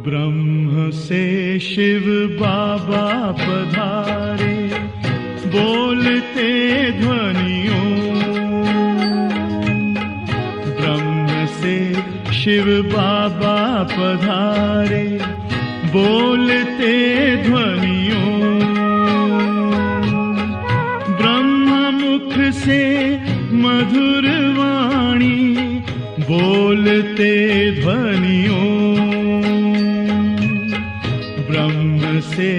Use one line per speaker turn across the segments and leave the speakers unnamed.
ब्रह्म से शिव बाबा पधारे, बोलते ध्वनियों। ब्रह्म से शिव बाबा पधारे, बोलते ध्वनियों। ब्रह्म मुख से मधुर वाणी, बोलते ध्वनियों। ब्रह्म से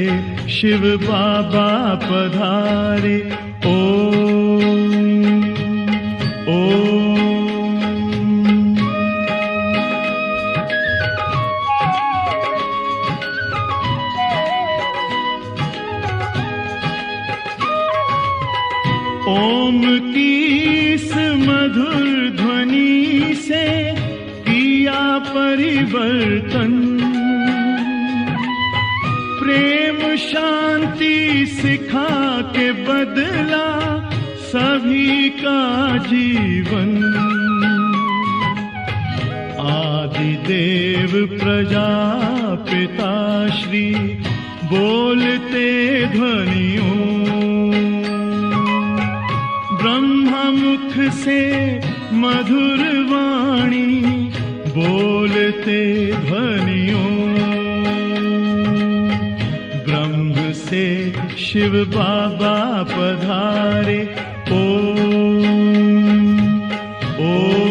शिव बाबा पधारे, ओम ओम। ओम की इस मधुर ध्वनि से किया परिवर्तन। प्रेम शांति सिखा के बदला सभी का जीवन। आदि देव प्रजापिता श्री, बोलते ध्वनियों। ब्रह्म मुख से मधुर वाणी, बोलते ध्वनियों। ब्रह्म से शिव बाबा पधारे, ओम ओम।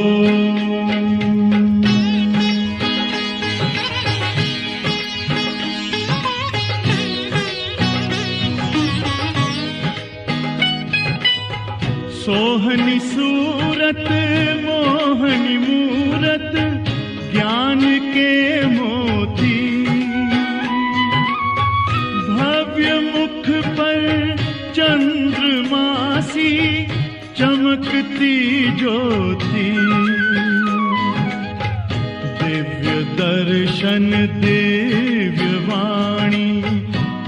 सोहनी सूरत मोहनी मूरत, ज्ञान के मोती। भव्य मुख पर चंद्रमासी, चमकती ज्योति। दिव्य दर्शन दिव्य वाणी,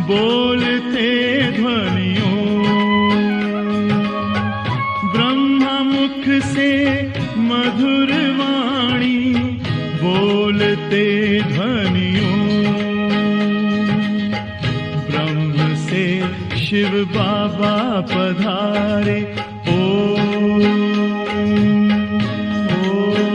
बोलते ध्वनियों। मुख से मधुर वाणी, बोलते ध्वनियों। ब्रह्म से शिव बाबा पधारे, ओम ओम।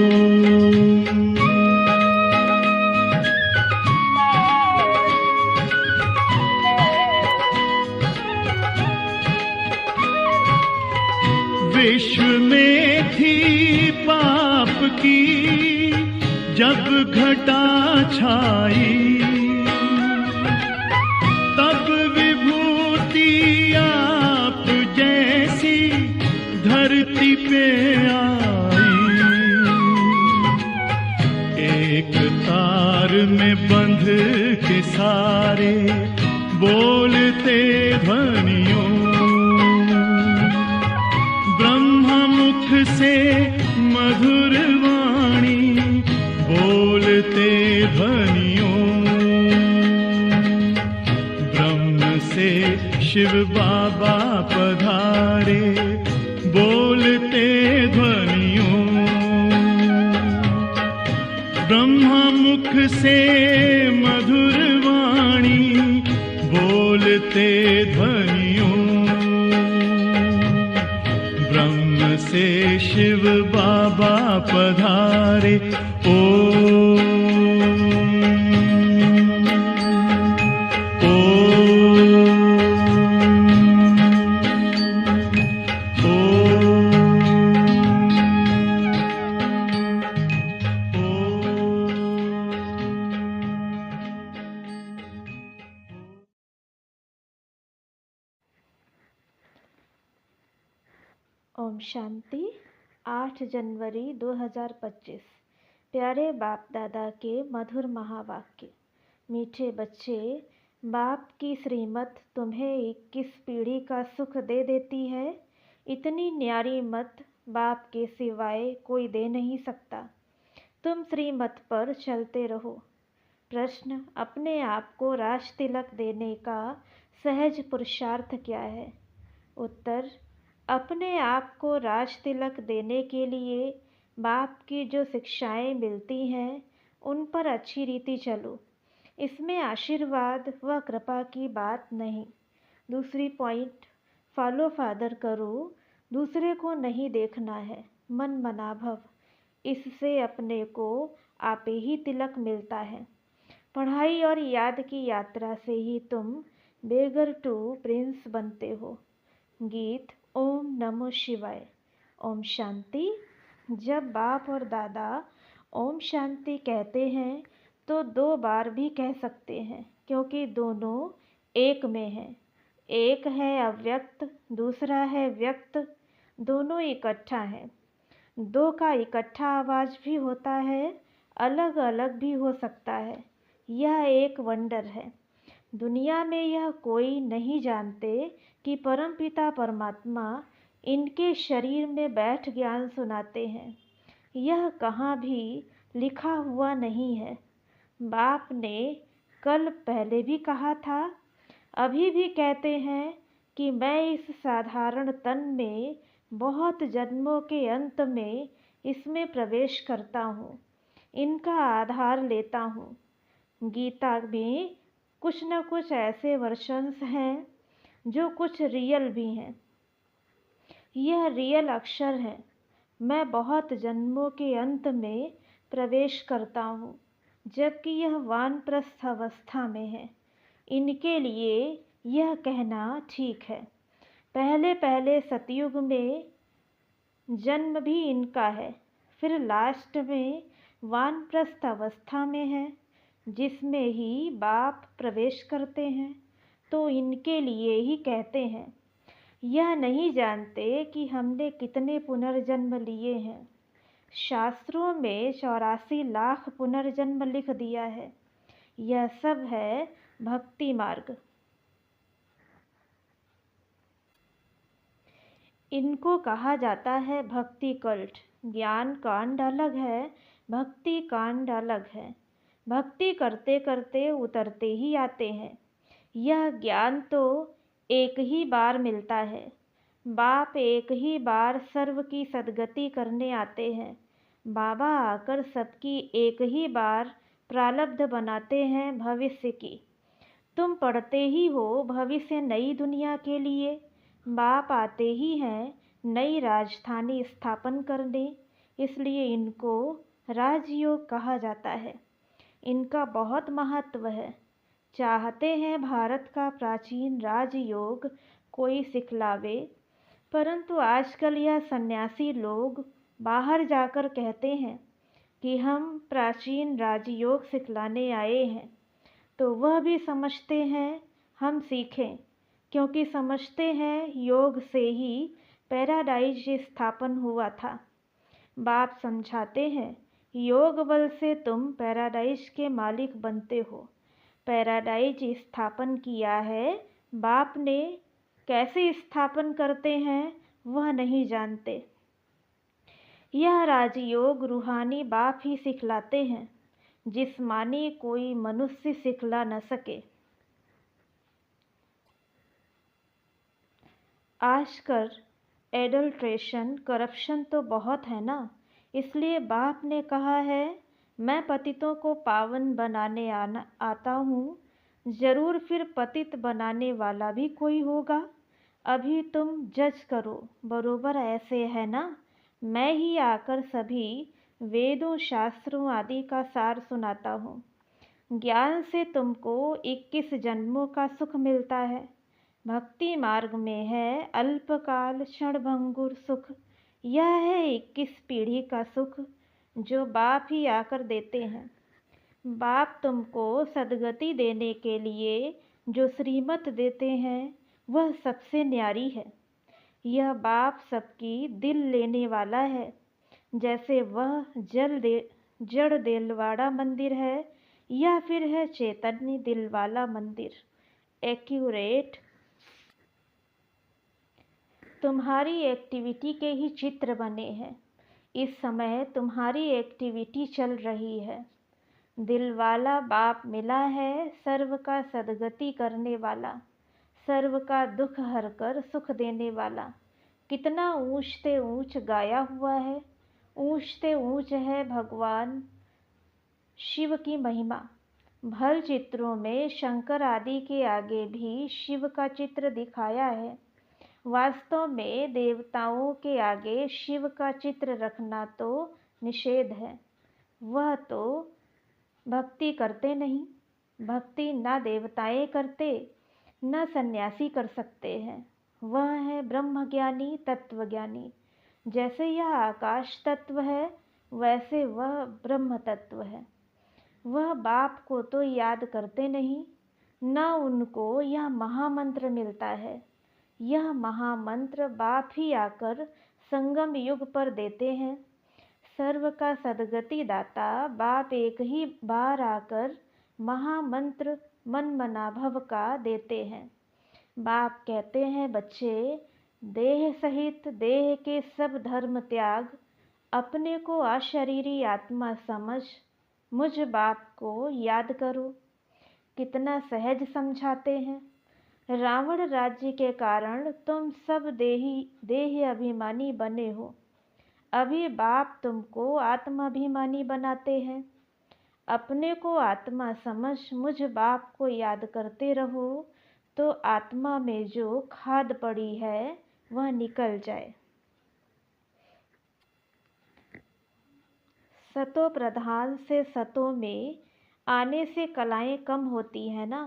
विश्व में थी पाप की जब घटा छाई, तब विभूति आप जैसी धरती पे आई। एक तार में बंध के सारे, बोलते ध्वनियों। मुख से मधुर वाणी, बोलते ध्वनियों। ब्रह्म से शिव बाबा पधारे, बोलते ध्वनियों। ब्रह्म मुख से मधुर वाणी, बोलते ध्वनियों। ब्रह्म से शिव बाबा पधारे, ओम ओम
ओम शांति। 8 जनवरी 2025। प्यारे बाप दादा के मधुर महावाक्य। मीठे बच्चे, बाप की श्रीमत तुम्हें 21 पीढ़ी का सुख दे देती है। इतनी न्यारी मत बाप के सिवाय कोई दे नहीं सकता। तुम श्रीमत पर चलते रहो। प्रश्न, अपने आप को राज तिलक देने का सहज पुरुषार्थ क्या है? उत्तर, अपने आप को राज तिलक देने के लिए बाप की जो शिक्षाएं मिलती हैं उन पर अच्छी रीति चलो। इसमें आशीर्वाद व कृपा की बात नहीं। दूसरी पॉइंट, फॉलो फादर करो, दूसरे को नहीं देखना है, मन मनाभव। इससे अपने को आपे ही तिलक मिलता है। पढ़ाई और याद की यात्रा से ही तुम बेगर टू प्रिंस बनते हो। गीत ओम नमो शिवाय। ओम शांति। जब बाप और दादा ओम शांति कहते हैं तो 2 बार भी कह सकते हैं, क्योंकि दोनों एक में हैं। एक है अव्यक्त, दूसरा है व्यक्त, दोनों इकट्ठा हैं। 2 का इकट्ठा आवाज़ भी होता है, अलग अलग भी हो सकता है। यह एक वंडर है। दुनिया में यह कोई नहीं जानते कि परमपिता परमात्मा इनके शरीर में बैठ ज्ञान सुनाते हैं। यह कहाँ भी लिखा हुआ नहीं है। बाप ने कल पहले भी कहा था, अभी भी कहते हैं कि मैं इस साधारण तन में बहुत जन्मों के अंत में इसमें प्रवेश करता हूँ, इनका आधार लेता हूँ। गीता में कुछ न कुछ ऐसे वर्शंस हैं जो कुछ रियल भी हैं। यह रियल अक्षर है। मैं बहुत जन्मों के अंत में प्रवेश करता हूँ, जबकि यह वानप्रस्थ अवस्था में है। इनके लिए यह कहना ठीक है। पहले पहले सतयुग में जन्म भी इनका है, फिर लास्ट में वानप्रस्थ अवस्था में है, जिसमें ही बाप प्रवेश करते हैं। तो इनके लिए ही कहते हैं। यह नहीं जानते कि हमने कितने पुनर्जन्म लिए हैं। शास्त्रों में 84 लाख पुनर्जन्म लिख दिया है। यह सब है भक्ति मार्ग। इनको कहा जाता है भक्ति कल्ट। ज्ञान कांड अलग है, भक्ति कांड अलग है। भक्ति करते करते उतरते ही आते हैं। यह ज्ञान तो एक ही बार मिलता है। बाप एक ही बार सर्व की सद्गति करने आते हैं। बाबा आकर सबकी एक ही बार प्रारब्ध बनाते हैं भविष्य की। तुम पढ़ते ही हो भविष्य नई दुनिया के लिए। बाप आते ही हैं नई राजधानी स्थापन करने, इसलिए इनको राजयोग कहा जाता है। इनका बहुत महत्व है। चाहते हैं भारत का प्राचीन राजयोग कोई सिखलावे, परंतु आजकल यह सन्यासी लोग बाहर जाकर कहते हैं कि हम प्राचीन राजयोग सिखलाने आए हैं। तो वह भी समझते हैं हम सीखें, क्योंकि समझते हैं योग से ही पैराडाइज स्थापन हुआ था। बाप समझाते हैं योग बल से तुम पैराडाइज के मालिक बनते हो। पैराडाइज स्थापन किया है बाप ने। कैसे स्थापन करते हैं वह नहीं जानते। यह राजयोग रूहानी बाप ही सिखलाते हैं, जिस्मानी कोई मनुष्य सिखला न सके। आजकल एडल्ट्रेशन, करप्शन तो बहुत है ना, इसलिए बाप ने कहा है मैं पतितों को पावन बनाने आता हूँ। ज़रूर फिर पतित बनाने वाला भी कोई होगा। अभी तुम जज करो, बरोबर ऐसे है ना। मैं ही आकर सभी वेदों शास्त्रों आदि का सार सुनाता हूँ। ज्ञान से तुमको 21 जन्मों का सुख मिलता है। भक्ति मार्ग में है अल्पकाल क्षणभंगुर सुख। यह है 21 पीढ़ी का सुख जो बाप ही आकर देते हैं। बाप तुमको सद्गति देने के लिए जो श्रीमत देते हैं वह सबसे न्यारी है। यह बाप सबकी दिल लेने वाला है। जैसे वह जड़ दिलवाड़ा मंदिर है या फिर है चैतन्य दिलवाला मंदिर। एक्यूरेट तुम्हारी एक्टिविटी के ही चित्र बने हैं। इस समय तुम्हारी एक्टिविटी चल रही है। दिल वाला बाप मिला है, सर्व का सद्गति करने वाला, सर्व का दुख हरकर सुख देने वाला। कितना ऊंचते ऊंच गाया हुआ है, ऊंचते ऊंच है भगवान शिव की महिमा। भल चित्रों में शंकर आदि के आगे भी शिव का चित्र दिखाया है। वास्तव में देवताओं के आगे शिव का चित्र रखना तो निषेध है। वह तो भक्ति करते नहीं। भक्ति न देवताएं करते, न सन्यासी कर सकते हैं। वह है ब्रह्मज्ञानी तत्वज्ञानी। जैसे यह आकाश तत्व है, वैसे वह ब्रह्म तत्व है। वह बाप को तो याद करते नहीं, न उनको यह महामंत्र मिलता है। यह महामंत्र बाप ही आकर संगम युग पर देते हैं। सर्व का सद्गति दाता बाप एक ही बार आकर महामंत्र मन मना भव का देते हैं। बाप कहते हैं, बच्चे, देह सहित देह के सब धर्म त्याग, अपने को अशरीरी आत्मा समझ मुझ बाप को याद करो। कितना सहज समझाते हैं। रावण राज्य के कारण तुम सब देही अभिमानी बने हो। अभी बाप तुमको आत्माभिमानी बनाते हैं। अपने को आत्मा समझ मुझ बाप को याद करते रहो, तो आत्मा में जो खाद पड़ी है वह निकल जाए। सतो प्रधान से सतों में आने से कलाएं कम होती है ना।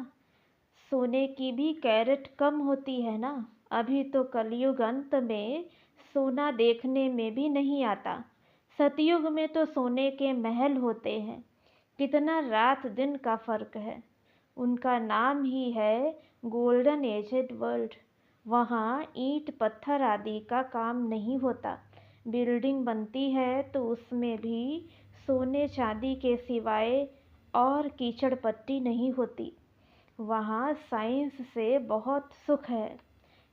सोने की भी कैरेट कम होती है ना। अभी तो कलयुग अंत में सोना देखने में भी नहीं आता। सतयुग में तो सोने के महल होते हैं। कितना रात दिन का फर्क है। उनका नाम ही है गोल्डन एजेड वर्ल्ड। वहाँ ईंट पत्थर आदि का काम नहीं होता। बिल्डिंग बनती है तो उसमें भी सोने चांदी के सिवाय और कीचड़ पट्टी नहीं होती। वहाँ साइंस से बहुत सुख है।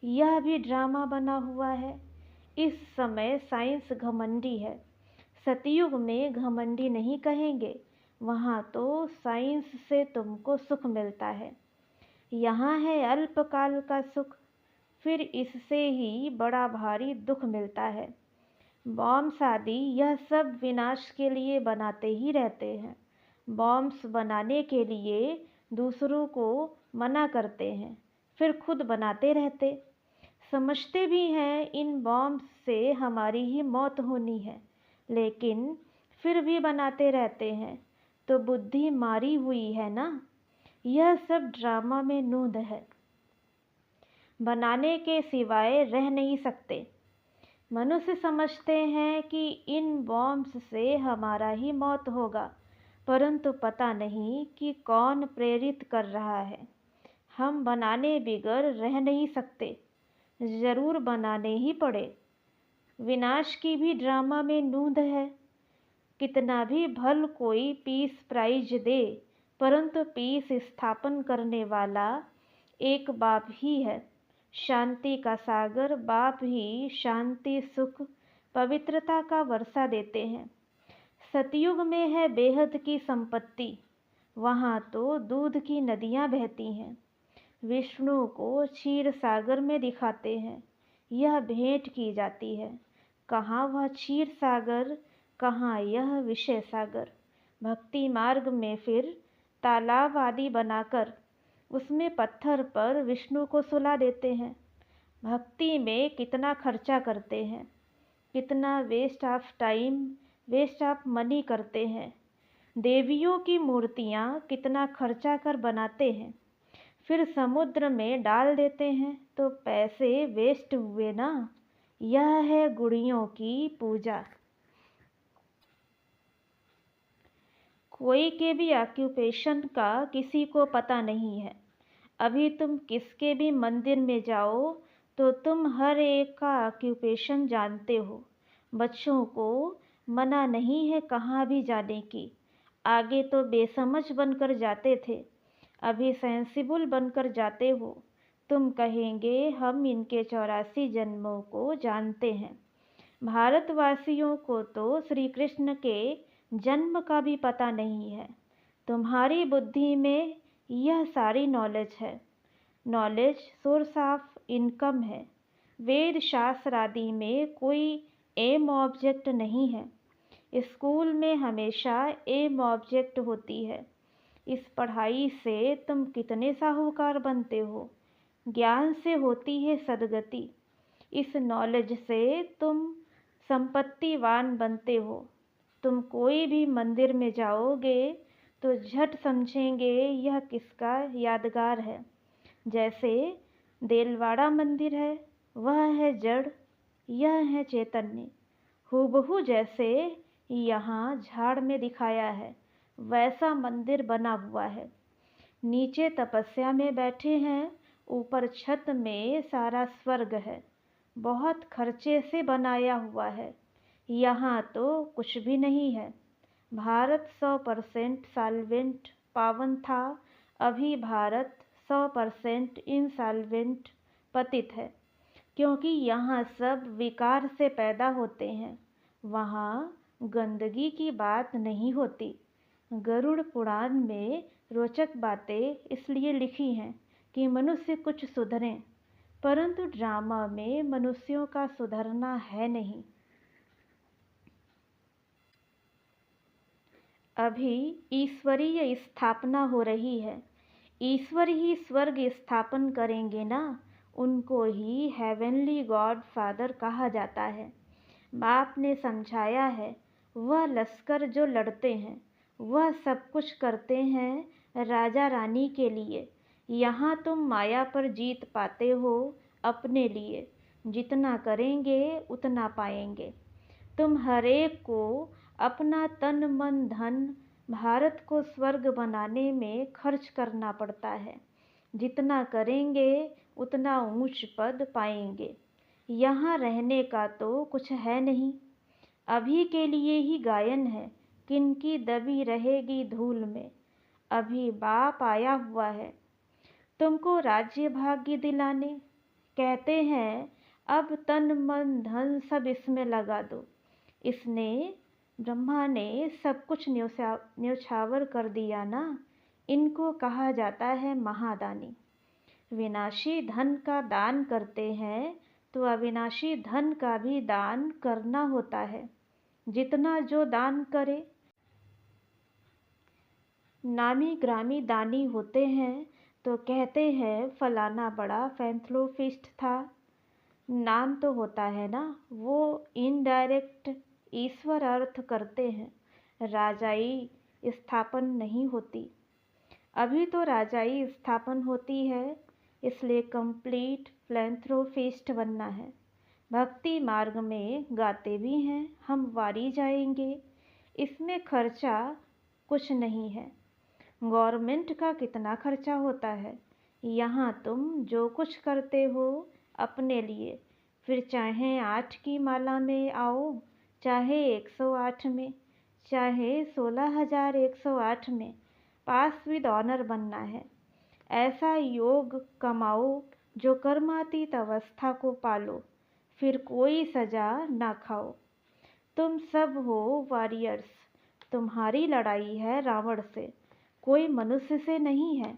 यह भी ड्रामा बना हुआ है। इस समय साइंस घमंडी है। सतयुग में घमंडी नहीं कहेंगे। वहाँ तो साइंस से तुमको सुख मिलता है। यहाँ है अल्पकाल का सुख, फिर इससे ही बड़ा भारी दुख मिलता है। बॉम्ब्स आदि यह सब विनाश के लिए बनाते ही रहते हैं। बॉम्ब्स बनाने के लिए दूसरों को मना करते हैं, फिर खुद बनाते रहते। समझते भी हैं इन बॉम्ब्स से हमारी ही मौत होनी है, लेकिन फिर भी बनाते रहते हैं। तो बुद्धि मारी हुई है ना। यह सब ड्रामा में नूंद है। बनाने के सिवाय रह नहीं सकते। मनुष्य समझते हैं कि इन बॉम्ब्स से हमारा ही मौत होगा, परंतु पता नहीं कि कौन प्रेरित कर रहा है। हम बनाने बिगर रह नहीं सकते, जरूर बनाने ही पड़े। विनाश की भी ड्रामा में नूंद है। कितना भी भल कोई पीस प्राइज दे, परंतु पीस स्थापन करने वाला एक बाप ही है। शांति का सागर बाप ही शांति सुख पवित्रता का वर्षा देते हैं। सतयुग में है बेहद की संपत्ति। वहाँ तो दूध की नदियाँ बहती हैं। विष्णु को क्षीर सागर में दिखाते हैं। यह भेंट की जाती है। कहाँ वह क्षीर सागर, कहाँ यह विषय सागर। भक्ति मार्ग में फिर तालाब आदि बनाकर उसमें पत्थर पर विष्णु को सुला देते हैं। भक्ति में कितना खर्चा करते हैं, कितना waste of time, waste of money करते हैं। देवियों की मूर्तियाँ कितना खर्चा कर बनाते हैं, फिर समुद्र में डाल देते हैं, तो पैसे वेस्ट हुए ना। यह है गुड़ियों की पूजा। कोई के भी ऑक्यूपेशन का किसी को पता नहीं है। अभी तुम किसके भी मंदिर में जाओ तो तुम हर एक का ऑक्यूपेशन जानते हो। बच्चों को मना नहीं है कहाँ भी जाने की। आगे तो बेसमझ बनकर जाते थे, अभी सेंसिबल बनकर जाते हो। तुम कहेंगे हम इनके 84 जन्मों को जानते हैं। भारतवासियों को तो श्री कृष्ण के जन्म का भी पता नहीं है। तुम्हारी बुद्धि में यह सारी नॉलेज है। नॉलेज सोर्स ऑफ इनकम है। वेद शास्त्र आदि में कोई एम ऑब्जेक्ट नहीं है। स्कूल में हमेशा एम ऑब्जेक्ट होती है। इस पढ़ाई से तुम कितने साहूकार बनते हो। ज्ञान से होती है सद्गति। इस नॉलेज से तुम संपत्तिवान बनते हो। तुम कोई भी मंदिर में जाओगे तो झट समझेंगे यह किसका यादगार है। जैसे देलवाड़ा मंदिर है, वह है जड़, यह है चैतन्य। हूबहू जैसे यहाँ झाड़ में दिखाया है वैसा मंदिर बना हुआ है। नीचे तपस्या में बैठे हैं, ऊपर छत में सारा स्वर्ग है। बहुत खर्चे से बनाया हुआ है। यहाँ तो कुछ भी नहीं है। भारत 100% सॉल्वेंट पावन था। अभी भारत 100% इनसॉल्वेंट पतित है, क्योंकि यहाँ सब विकार से पैदा होते हैं। वहाँ गंदगी की बात नहीं होती। गरुड़ पुराण में रोचक बातें इसलिए लिखी हैं कि मनुष्य कुछ सुधरें, परंतु ड्रामा में मनुष्यों का सुधरना है नहीं। अभी ईश्वरीय स्थापना हो रही है। ईश्वर ही स्वर्ग स्थापन करेंगे ना, उनको ही हेवनली गॉड फादर कहा जाता है। बाप ने समझाया है, वह लश्कर जो लड़ते हैं वह सब कुछ करते हैं राजा रानी के लिए। यहाँ तुम माया पर जीत पाते हो अपने लिए। जितना करेंगे उतना पाएंगे। तुम हरेक को अपना तन मन धन भारत को स्वर्ग बनाने में खर्च करना पड़ता है। जितना करेंगे उतना ऊंच पद पाएंगे। यहाँ रहने का तो कुछ है नहीं। अभी के लिए ही गायन है, किनकी दबी रहेगी धूल में। अभी बाप आया हुआ है तुमको राज्य भाग्य दिलाने। कहते हैं अब तन मन धन सब इसमें लगा दो। इसने ब्रह्मा ने सब कुछ न्यौछावर कर दिया ना। इनको कहा जाता है महादानी। विनाशी धन का दान करते हैं तो अविनाशी धन का भी दान करना होता है। जितना जो दान करे। नामी ग्रामी दानी होते हैं तो कहते हैं फलाना बड़ा पैंथलोफिस्ट था। नाम तो होता है ना, वो इनडायरेक्ट ईश्वर अर्थ करते हैं। राजाई स्थापन नहीं होती। अभी तो राजाई स्थापन होती है, इसलिए कंप्लीट फिलैंथ्रोपिस्ट बनना है। भक्ति मार्ग में गाते भी हैं हम वारी जाएंगे। इसमें खर्चा कुछ नहीं है। गवर्नमेंट का कितना खर्चा होता है। यहाँ तुम जो कुछ करते हो अपने लिए, फिर चाहे 8 की माला में आओ, चाहे 108 में, चाहे 16,108 में, पास विद ऑनर बनना है। ऐसा योग कमाओ जो कर्मातीत अवस्था को पालो, फिर कोई सजा ना खाओ। तुम सब हो वॉरियर्स। तुम्हारी लड़ाई है रावण से, कोई मनुष्य से नहीं है।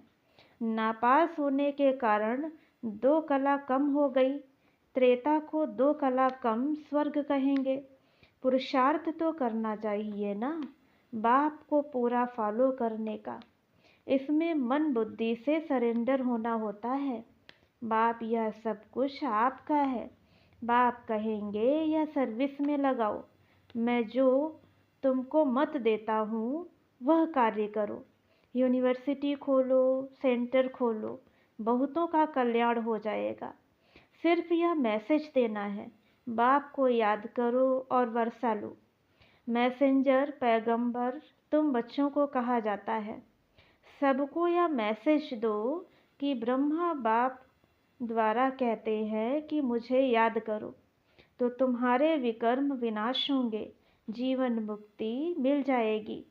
नापास होने के कारण 2 कला कम हो गई। त्रेता को 2 कला कम स्वर्ग कहेंगे। पुरुषार्थ तो करना चाहिए ना, बाप को पूरा फॉलो करने का। इसमें मन बुद्धि से सरेंडर होना होता है। बाप यह सब कुछ आपका है। बाप कहेंगे यह सर्विस में लगाओ। मैं जो तुमको मत देता हूँ वह कार्य करो। यूनिवर्सिटी खोलो, सेंटर खोलो, बहुतों का कल्याण हो जाएगा। सिर्फ यह मैसेज देना है, बाप को याद करो और वर्षा लो। मैसेंजर पैगंबर तुम बच्चों को कहा जाता है। सबको यह मैसेज दो कि ब्रह्मा बाप द्वारा कहते हैं कि मुझे याद करो, तो तुम्हारे विकर्म विनाश होंगे, जीवन मुक्ति मिल जाएगी।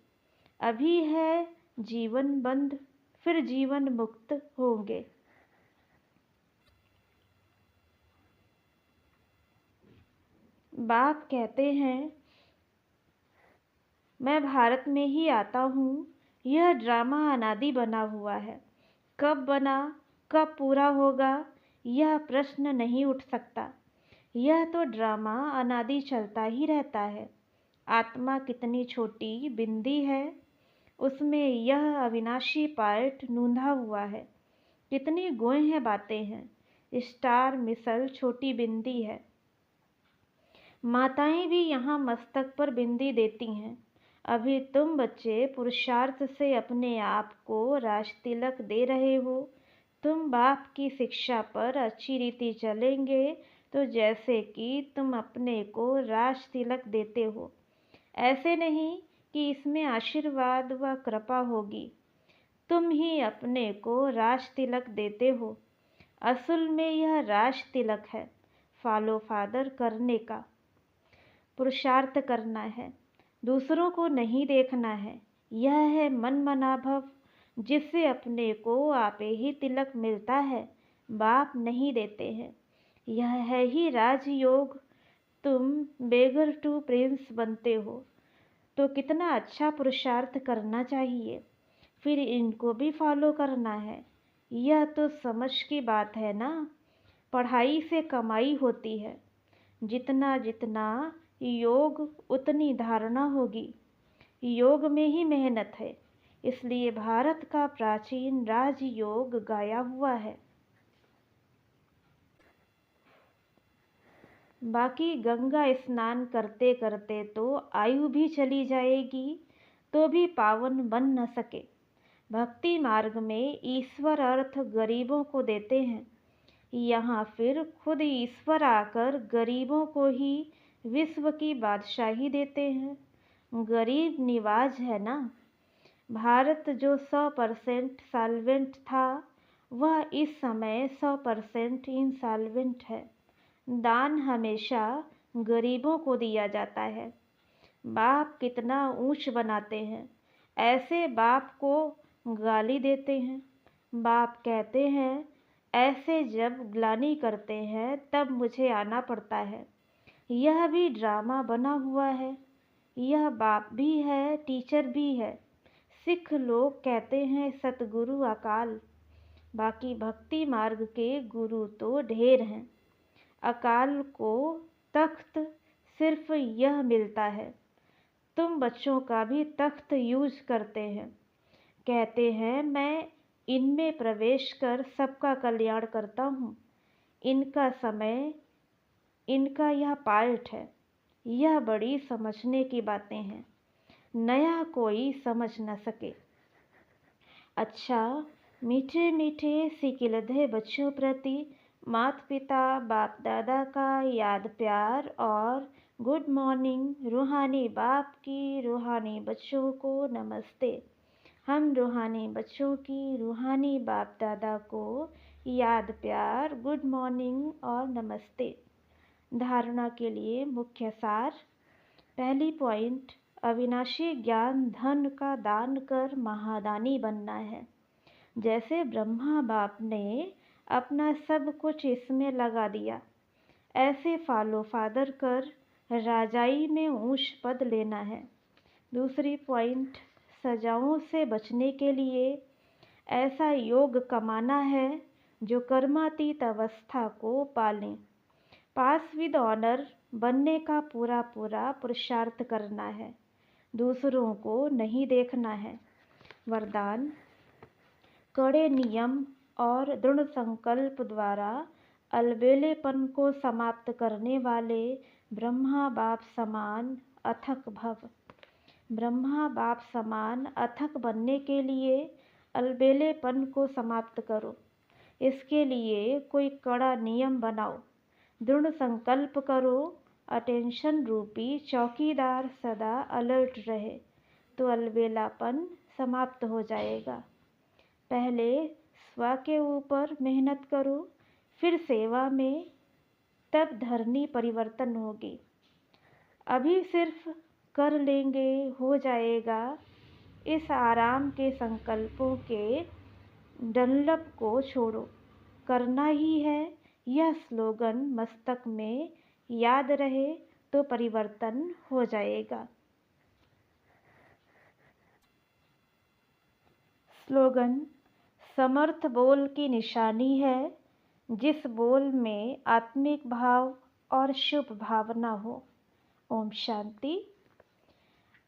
अभी है जीवन बंद, फिर जीवन मुक्त होंगे। बाप कहते हैं मैं भारत में ही आता हूँ। यह ड्रामा अनादि बना हुआ है। कब बना, कब पूरा होगा, यह प्रश्न नहीं उठ सकता। यह तो ड्रामा अनादि चलता ही रहता है। आत्मा कितनी छोटी बिंदी है, उसमें यह अविनाशी पार्ट नूंधा हुआ है। कितनी गोए बातें हैं। स्टार मिसल छोटी बिंदी है। माताएं भी यहाँ मस्तक पर बिंदी देती हैं। अभी तुम बच्चे पुरुषार्थ से अपने आप को राज तिलक दे रहे हो। तुम बाप की शिक्षा पर अच्छी रीति चलेंगे तो जैसे कि तुम अपने को राज तिलक देते हो, ऐसे नहीं कि इसमें आशीर्वाद व कृपा होगी। तुम ही अपने को राज तिलक देते हो। असल में यह राज तिलक है, फॉलो फादर करने का। पुरुषार्थ करना है, दूसरों को नहीं देखना है। यह है मन मनाभव, जिससे अपने को आपे ही तिलक मिलता है, बाप नहीं देते हैं। यह है ही राजयोग। तुम बेगर टू प्रिंस बनते हो तो कितना अच्छा पुरुषार्थ करना चाहिए, फिर इनको भी फॉलो करना है। यह तो समझ की बात है ना। पढ़ाई से कमाई होती है। जितना जितना योग उतनी धारणा होगी। योग में ही मेहनत है, इसलिए भारत का प्राचीन राजयोग गाया हुआ है। बाकी गंगा स्नान करते करते तो आयु भी चली जाएगी तो भी पावन बन न सके। भक्ति मार्ग में ईश्वर अर्थ गरीबों को देते हैं। यहाँ फिर खुद ईश्वर आकर गरीबों को ही विश्व की बादशाही देते हैं। गरीब निवाज है ना। भारत जो 100% सॉल्वेंट था, वह इस समय 100% इंसॉल्वेंट है। दान हमेशा गरीबों को दिया जाता है। बाप कितना ऊंच बनाते हैं, ऐसे बाप को गाली देते हैं। बाप कहते हैं ऐसे जब ग्लानि करते हैं तब मुझे आना पड़ता है। यह भी ड्रामा बना हुआ है। यह बाप भी है, टीचर भी है। सिख लोग कहते हैं सतगुरु अकाल। बाकी भक्ति मार्ग के गुरु तो ढेर हैं। अकाल को तख्त सिर्फ यह मिलता है। तुम बच्चों का भी तख्त यूज करते हैं। कहते हैं मैं इनमें प्रवेश कर सबका कल्याण करता हूँ। इनका समय, इनका यह पार्ट है। यह बड़ी समझने की बातें हैं, नया कोई समझ न सके। अच्छा, मीठे मीठे सिकिलधे बच्चों प्रति माता पिता बाप दादा का याद प्यार और गुड मॉर्निंग। रूहानी बाप की रूहानी बच्चों को नमस्ते। हम रूहानी बच्चों की रूहानी बाप दादा को याद प्यार, गुड मॉर्निंग और नमस्ते। धारणा के लिए मुख्य सार। पहली पॉइंट, अविनाशी ज्ञान धन का दान कर महादानी बनना है। जैसे ब्रह्मा बाप ने अपना सब कुछ इसमें लगा दिया, ऐसे फॉलो फादर कर राजाई में ऊंच पद लेना है। दूसरी पॉइंट, सजाओं से बचने के लिए ऐसा योग कमाना है जो कर्मातीत अवस्था को पालें। पास विद ऑनर बनने का पूरा पूरा पुरुषार्थ करना है, दूसरों को नहीं देखना है। वरदान, कड़े नियम और दृढ़ संकल्प द्वारा अलबेलेपन को समाप्त करने वाले ब्रह्मा बाप समान अथक भव। ब्रह्मा बाप समान अथक बनने के लिए अलबेलेपन को समाप्त करो। इसके लिए कोई कड़ा नियम बनाओ, दृढ़ संकल्प करो। अटेंशन रूपी चौकीदार सदा अलर्ट रहे तो अलबेलापन समाप्त हो जाएगा। पहले स्व के ऊपर मेहनत करो, फिर सेवा में, तब धरनी परिवर्तन होगी। अभी सिर्फ कर लेंगे हो जाएगा, इस आराम के संकल्पों के डनलप को छोड़ो। करना ही है, यह स्लोगन मस्तक में याद रहे तो परिवर्तन हो जाएगा। स्लोगन: समर्थ बोल की निशानी है जिस बोल में आत्मिक भाव और शुभ भावना हो। ओम शांति।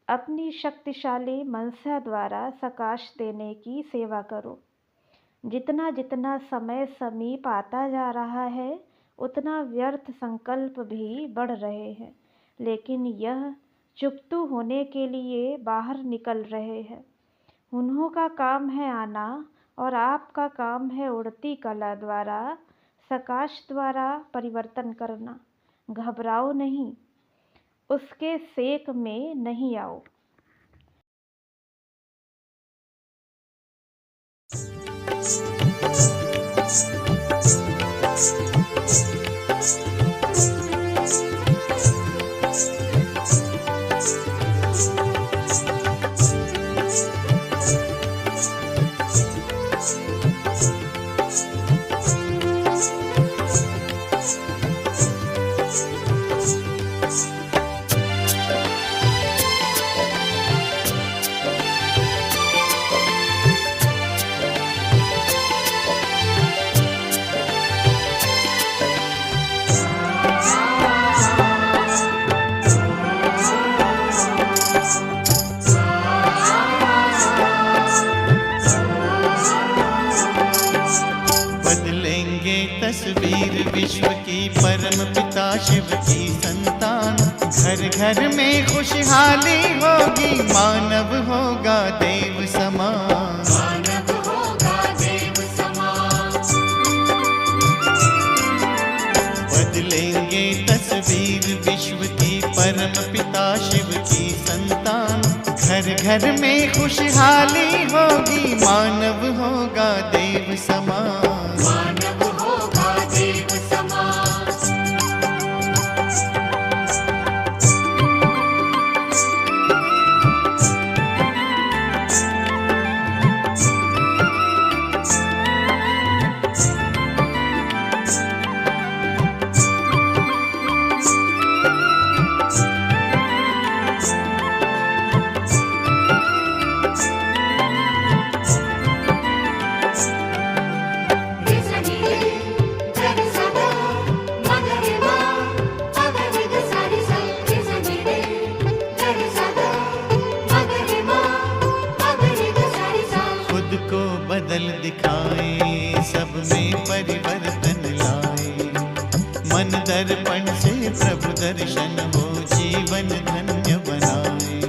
अपनी शक्तिशाली मनसा द्वारा प्रकाश देने की सेवा करो। जितना जितना समय समीप आता जा रहा है उतना व्यर्थ संकल्प भी बढ़ रहे हैं, लेकिन यह चुकतू होने के लिए बाहर निकल रहे हैं। उन्हों का काम है आना और आपका काम है उड़ती कला द्वारा, प्रकाश द्वारा परिवर्तन करना। घबराओ नहीं, उसके सेक में नहीं आओ।
तस्वीर विश्व की परम पिता शिव की संतान। घर घर में खुशहाली होगी, मानव होगा देव समान।
मानव होगा देव समान।
बदलेंगे तस्वीर विश्व की परम पिता शिव की संतान। घर घर में खुशहाली होगी, मानव होगा देव समान।
मानव होगा देव समान।
बदल दिखाए, सब में परिवर्तन लाए। मन दर्पण से प्रभु दर्शन हो, जीवन धन्य बनाए।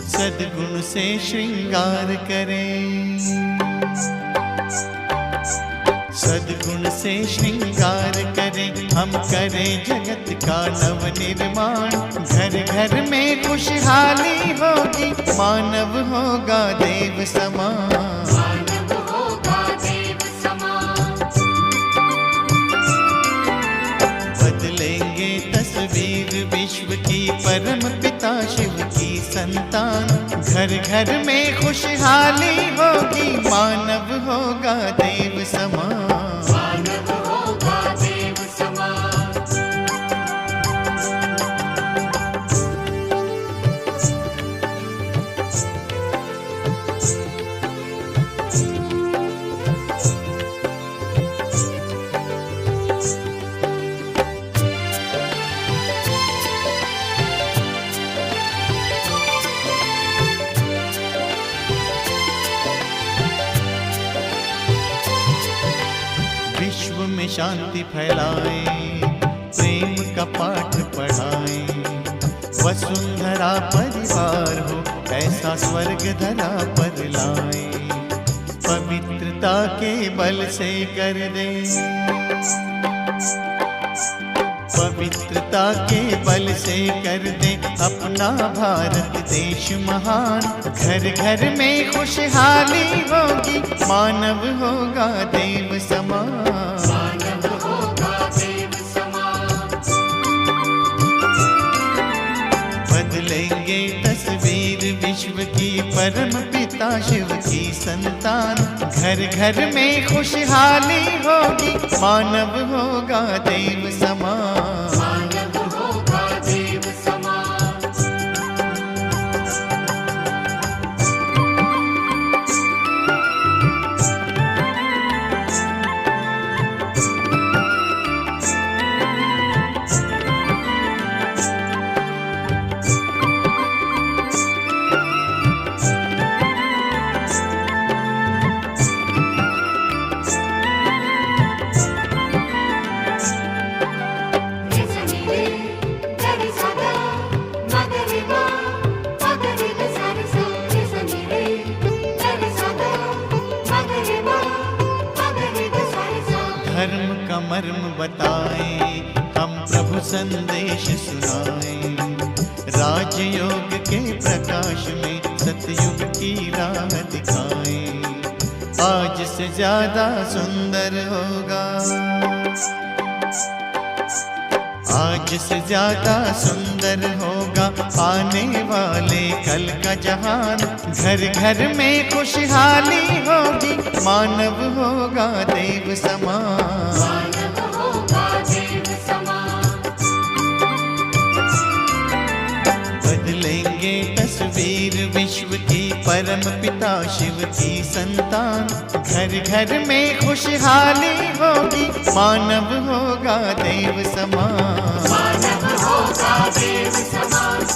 सद्गुण से श्रृंगार करें, सद्गुण से श्रृंगार करें। हम करें जगत का नव निर्माण। घर घर में खुशहाली होगी, मानव होगा देव समान।
मानव होगा देव समान।
बदलेंगे तस्वीर विश्व की परम पिता शिव की संतान। घर घर में खुशहाली होगी, मानव होगा देव समान।
मानव होगा देव समान।
विश्व में शांति फैलाएं, प्रेम का पाठ पढ़ाएं। वसुंधरा परिवार हो, ऐसा स्वर्ग धरा पर लाएं। पवित्रता के बल से कर दे, पवित्रता के बल से कर दे अपना भारत देश महान। घर घर में खुशहाली होगी, मानव होगा देव समान।
मानव होगा देव समान।
बदलेंगे तस्वीर विश्व की परम पिता शिव की संतान। घर घर में खुशहाली होगी, मानव होगा देव समान।
मानव होगा देव
मर्म बताएं, हम प्रभु संदेश सुनाएं। राजयोग के प्रकाश में सतयुग की राह दिखाएं। आज से ज्यादा सुंदर होगा, आज से ज्यादा सुंदर होगा आने वाले कल का जहान। घर घर में खुशहाली होगी, मानव होगा देव समान।
मानव होगा देव समान।
बदलेंगे तस्वीर विश्व की, परम पिता शिव की संतान। घर घर में खुशहाली होगी, मानव होगा देव समान।
मानव होगा देव समान।